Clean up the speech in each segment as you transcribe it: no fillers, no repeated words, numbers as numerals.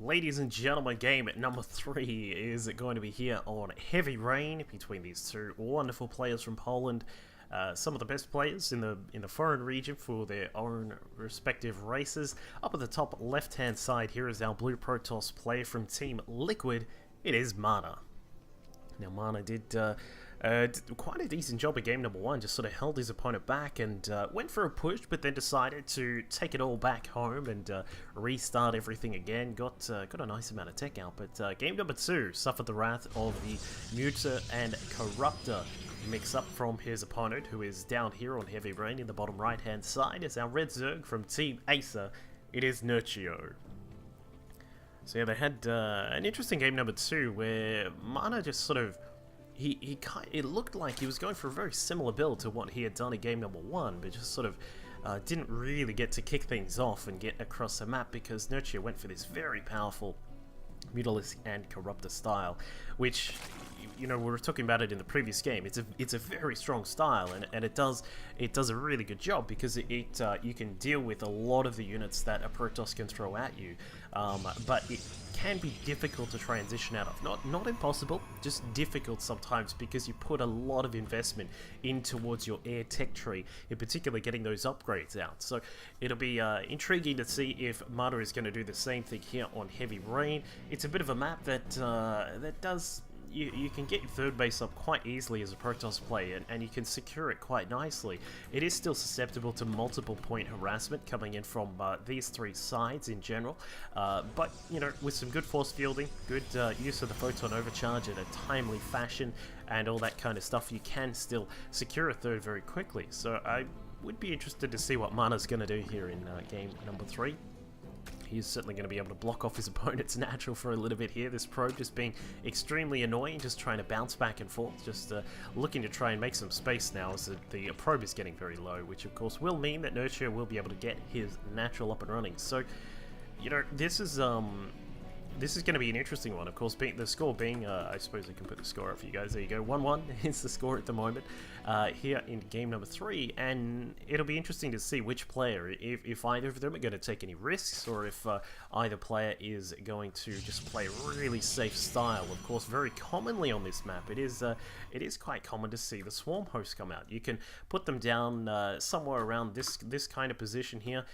Ladies and gentlemen, game at number 3 is going to be here on Heavy Rain between these two wonderful players from Poland. Some of the best players in the foreign region for their own respective races. Up at the top left-hand side here is our Blue Protoss player from Team Liquid. It is MaNa. Now MaNa did quite a decent job at game number 1, just sort of held his opponent back and went for a push, but then decided to take it all back home and restart everything again. Got a nice amount of tech out, but game number 2 suffered the wrath of the Muter and Corruptor mix up from his opponent, who is down here on Heavy Rain in the bottom right hand side. Is our Red Zerg from Team Acer. It is Nerchio. So yeah, they had an interesting game number 2 where MaNa just sort of it looked like he was going for a very similar build to what he had done in game number 1, but just sort of didn't really get to kick things off and get across the map because Nerchio went for this very powerful Mutalisk and Corruptor style, which, you know, we were talking about it in the previous game. It's a very strong style, and it does a really good job because you can deal with a lot of the units that a Protoss can throw at you, but it can be difficult to transition out of. Not impossible, just difficult sometimes because you put a lot of investment in towards your air tech tree, in particular getting those upgrades out. So it'll be intriguing to see if MaNa is going to do the same thing here on Heavy Rain. It's a bit of a map that does. You can get your third base up quite easily as a Protoss player, and you can secure it quite nicely. It is still susceptible to multiple point harassment coming in from these three sides in general, but you know, with some good force fielding, good use of the photon overcharge in a timely fashion, and all that kind of stuff, you can still secure a third very quickly. So I would be interested to see what MaNa's going to do here in game number 3. He's certainly going to be able to block off his opponent's natural for a little bit here. This probe just being extremely annoying, just trying to bounce back and forth, just looking to try and make some space now as the probe is getting very low, which of course will mean that Nerchio will be able to get his natural up and running. So, you know, this is going to be an interesting one. Of course, the score being, I suppose I can put the score up for you guys. There you go, 1-1 is the score at the moment here in game number 3, and it'll be interesting to see which player, if either of them are going to take any risks, or if either player is going to just play a really safe style. Of course, very commonly on this map, it is quite common to see the swarm hosts come out. You can put them down somewhere around this kind of position here.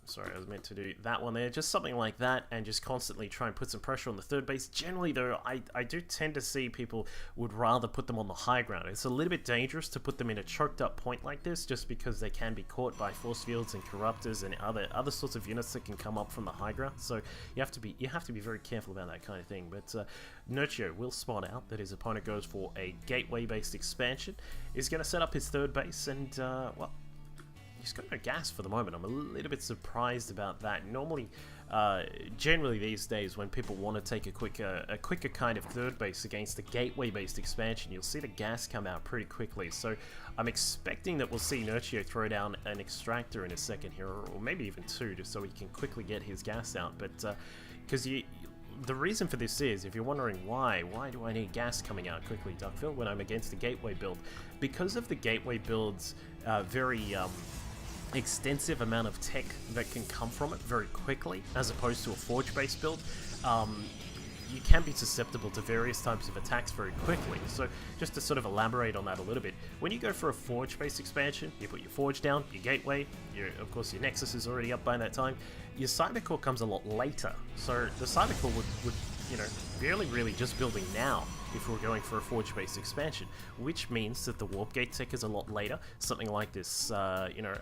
Sorry, I was meant to do that one there. Just something like that, and just constantly try and put some pressure on the third base. Generally, though, I do tend to see people would rather put them on the high ground. It's a little bit dangerous to put them in a choked up point like this, just because they can be caught by force fields and corruptors and other sorts of units that can come up from the high ground. So you have to be very careful about that kind of thing. But Nerchio will spot out that his opponent goes for a gateway based expansion. Is going to set up his third base, and well, he's got no gas for the moment. I'm a little bit surprised about that. Normally, generally these days, when people want to take a quicker kind of third base against the gateway-based expansion, you'll see the gas come out pretty quickly. So I'm expecting that we'll see Nerchio throw down an extractor in a second here, or maybe even 2, just so he can quickly get his gas out. But because the reason for this is, if you're wondering why do I need gas coming out quickly, Duckville, when I'm against the gateway build? Because of the gateway build's very extensive amount of tech that can come from it very quickly, as opposed to a forge-based build, you can be susceptible to various types of attacks very quickly. So just to sort of elaborate on that a little bit, when you go for a forge-based expansion, you put your forge down, your gateway, of course your nexus is already up by that time, your cybercore comes a lot later. So the cybercore would you know, really just building now if we're going for a forge-based expansion, which means that the warp gate tech is a lot later. Something like this, you know,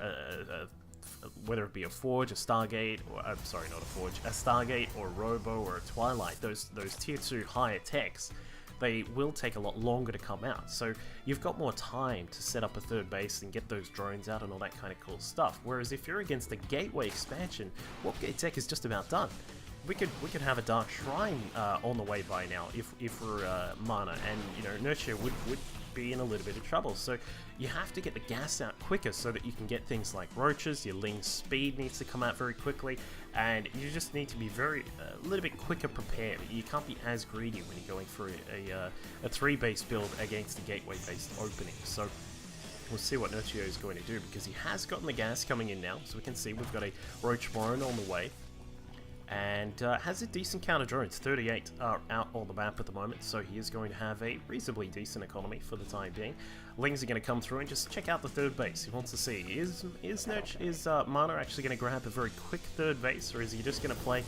whether it be a forge, a stargate, or I'm sorry, not a forge, a stargate, or a robo, or a twilight, those tier 2 higher techs, they will take a lot longer to come out. So you've got more time to set up a third base and get those drones out and all that kind of cool stuff. Whereas if you're against the gateway expansion, warp gate tech is just about done. We could have a Dark Shrine on the way by now if we're MaNa, and you know, Nerchio would be in a little bit of trouble. So you have to get the gas out quicker so that you can get things like roaches. Your Ling's speed needs to come out very quickly, and you just need to be a little bit quicker prepared. You can't be as greedy when you're going for a 3-base build against a gateway-based opening. So we'll see what Nerchio is going to do, because he has gotten the gas coming in now. So we can see we've got a Roach Baron on the way. and has a decent count of drones. 38 are out on the map at the moment, so he is going to have a reasonably decent economy for the time being. Lings are going to come through and just check out the third base. He wants to see, is MaNa actually going to grab a very quick third base, or is he just going to play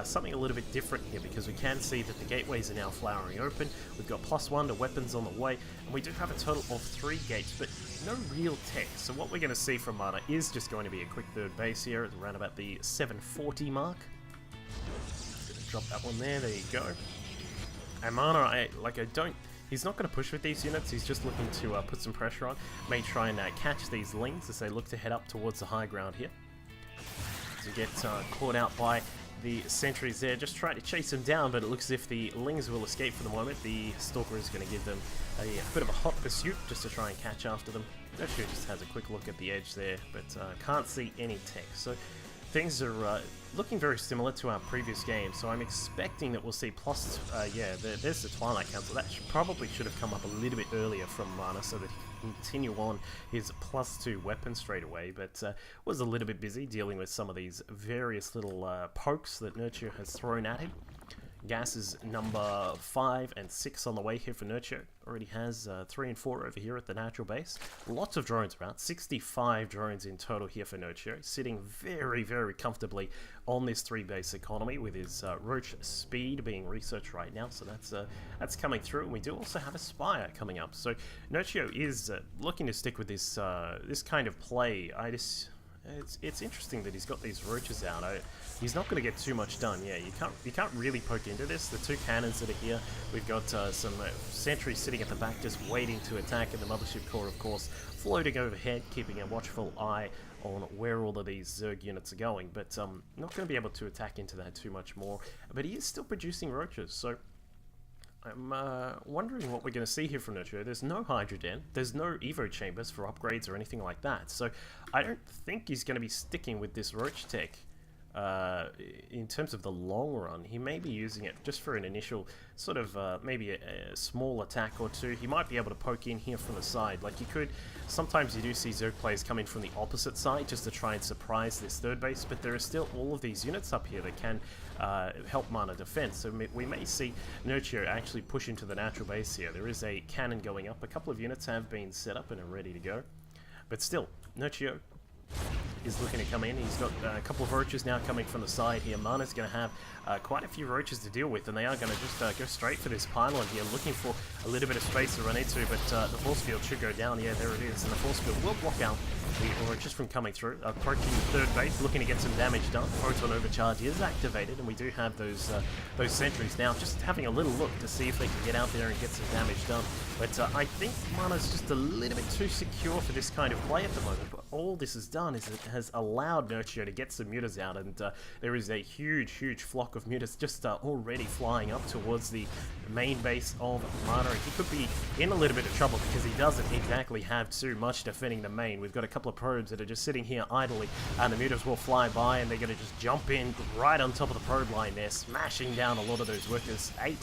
something a little bit different here? Because we can see that the gateways are now flowering open. We've got +1 to weapons on the way, and we do have a total of 3 gates, but no real tech. So what we're going to see from MaNa is just going to be a quick third base here, around about the 740 mark. Drop that one there, you go. And MaNa, he's not going to push with these units, he's just looking to put some pressure on. May try and catch these Lings as they look to head up towards the high ground here. As we get caught out by the sentries there, just trying to chase them down, but it looks as if the Lings will escape for the moment. The Stalker is going to give them a bit of a hot pursuit just to try and catch after them. Nerchio just has a quick look at the edge there, but can't see any tech. So things are looking very similar to our previous game, so I'm expecting that we'll see there's the Twilight Council. That probably should have come up a little bit earlier from MaNa so that he can continue on his +2 weapon straight away, but was a little bit busy dealing with some of these various little pokes that Nerchio has thrown at him. Gas is number 5 and 6 on the way here for Nerchio. Already has 3 and 4 over here at the natural base. Lots of drones around, 65 drones in total here for Nerchio. Sitting very, very comfortably on this 3 base economy with his roach speed being researched right now. So that's coming through. And we do also have a Spire coming up. So Nerchio is looking to stick with this this kind of play. It's interesting that he's got these roaches out. He's not going to get too much done. Yeah, you can't really poke into this. The 2 cannons that are here, we've got some sentries sitting at the back just waiting to attack, and the Mothership Core, of course, floating overhead, keeping a watchful eye on where all of these Zerg units are going. But not going to be able to attack into that too much more. But he is still producing roaches, so I'm wondering what we're going to see here from Nerchio. There's no Hydroden, there's no Evo chambers for upgrades or anything like that, so I don't think he's going to be sticking with this roach tech in terms of the long run. He may be using it just for an initial sort of maybe a small attack or two. He might be able to poke in here from the side. Like you could, sometimes you do see Zerg players come in from the opposite side just to try and surprise this third base, but there are still all of these units up here that can help MaNa defense. So we may see Nerchio actually push into the natural base here. There is a cannon going up. A couple of units have been set up and are ready to go. But still, Nerchio is looking to come in. He's got a couple of roaches now coming from the side here. MaNa's going to have quite a few roaches to deal with, and they are going to just go straight for this pylon here, looking for a little bit of space to run into, but the force field should go down. Yeah, there it is, and the force field will block out the roaches from coming through. Approaching third base, looking to get some damage done. Photon overcharge is activated, and we do have those sentries now just having a little look to see if they can get out there and get some damage done. But I think MaNa's just a little bit too secure for this kind of play at the moment. But all this has done is it has allowed Nerchio to get some mutas out, and there is a huge flock of mutas just already flying up towards the main base of MaNa. He could be in a little bit of trouble because he doesn't exactly have too much defending the main. We've got a couple of probes that are just sitting here idly, and the mutas will fly by, and they're going to just jump in right on top of the probe line there, smashing down a lot of those workers. 8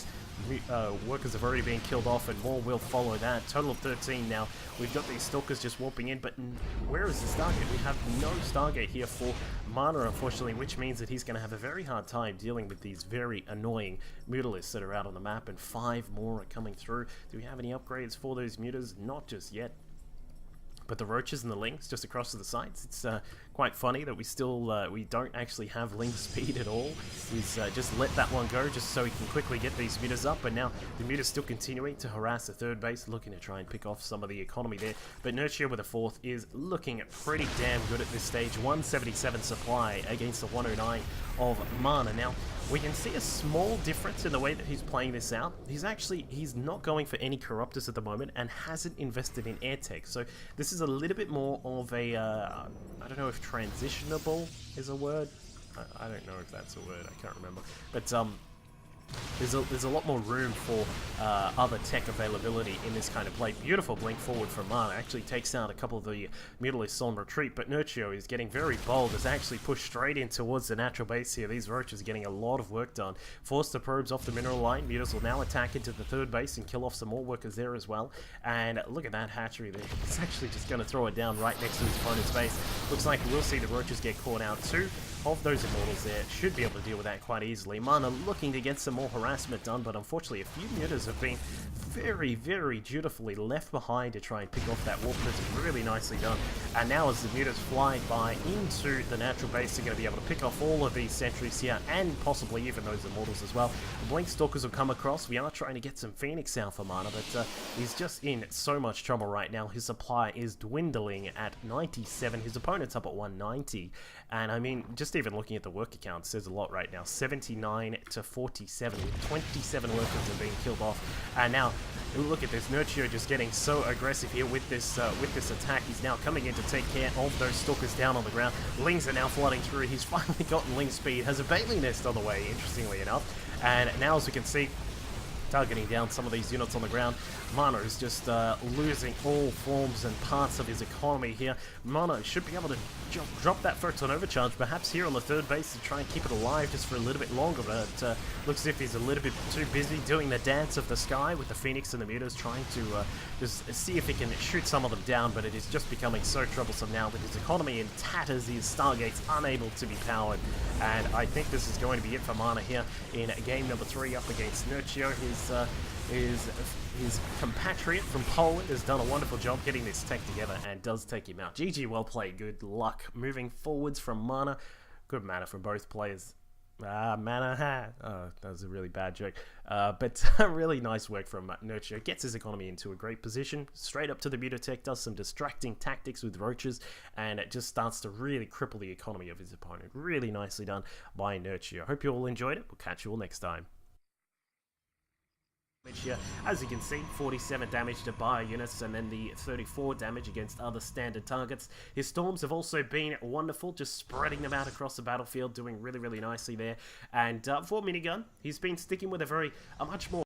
workers have already been killed off, and more will follow that. Total of 13 now. We've got these stalkers just warping in, but where is the Stargate? We have no Stargate here for MaNa, unfortunately, which means that he's going to have a very hard time dealing with these very annoying mutalisks that are out on the map, and 5 more are coming through. Do we have any upgrades for those mutas? Not just yet. But the roaches and the Lings just across to the sides, it's quite funny that we still we don't actually have Ling speed at all. He's just let that one go just so he can quickly get these mutas up, but now the mutas still continuing to harass the third base, looking to try and pick off some of the economy there. But Nerchio with a 4th is looking pretty damn good at this stage. 177 supply against the 109 of MaNa. Now, we can see a small difference in the way that he's playing this out. He's not going for any corruptors at the moment and hasn't invested in air tech. So this is a little bit more of a, I don't know if transitionable is a word. I don't know if that's a word, I can't remember. But there's a lot more room for other tech availability in this kind of play. Beautiful blink forward from MaNa. Actually takes down a couple of the mutalisks on retreat, but Nerchio is getting very bold, has actually pushed straight in towards the natural base here. These roaches are getting a lot of work done. Force the probes off the mineral line. Mutas will now attack into the third base and kill off some more workers there as well. And look at that hatchery there. It's actually just going to throw it down right next to his opponent's base. Looks like we'll see the roaches get caught out too. of those Immortals there should be able to deal with that quite easily. MaNa looking to get some more harassment done, but unfortunately a few mutas have been very, very dutifully left behind to try and pick off that Warp Prism. Really nicely done. And now as the mutas fly by into the natural base, they're going to be able to pick off all of these sentries here, and possibly even those Immortals as well. The Blink Stalkers will come across. We are trying to get some Phoenix out for MaNa, but he's just in so much trouble right now. His supply is dwindling at 97. His opponent's up at 190. And I mean, just even looking at the worker count says a lot right now. 79 to 47. 27 workers are being killed off. And now, look at this. Nerchio just getting so aggressive here with this attack. He's now coming in to take care of those Stalkers down on the ground. Lings are now flooding through. He's finally gotten Ling speed. Has a Bailey nest on the way, interestingly enough. And now, as we can see, targeting down some of these units on the ground. MaNa is just losing all forms and parts of his economy here. MaNa should be able to drop that Photon Overcharge, perhaps here on the third base, to try and keep it alive just for a little bit longer, but looks as if he's a little bit too busy doing the dance of the sky with the Phoenix and the mutas, trying to just see if he can shoot some of them down, but it is just becoming so troublesome now with his economy in tatters. His Stargates unable to be powered, and I think this is going to be it for MaNa here in game number 3 up against Nerchio. His compatriot from Poland has done a wonderful job getting this tech together and does take him out. GG, well played, good luck moving forwards from MaNa. Good mana from both players. MaNa, that was a really bad joke. But really nice work from Nerchio. Gets his economy into a great position, straight up to the Mutatech, does some distracting tactics with roaches, and it just starts to really cripple the economy of his opponent. Really nicely done by Nerchio. Hope you all enjoyed it. We'll catch you all next time. Here. As you can see, 47 damage to bio units and then the 34 damage against other standard targets. His storms have also been wonderful, just spreading them out across the battlefield, doing really, really nicely there. And for Minigun, he's been sticking with a much more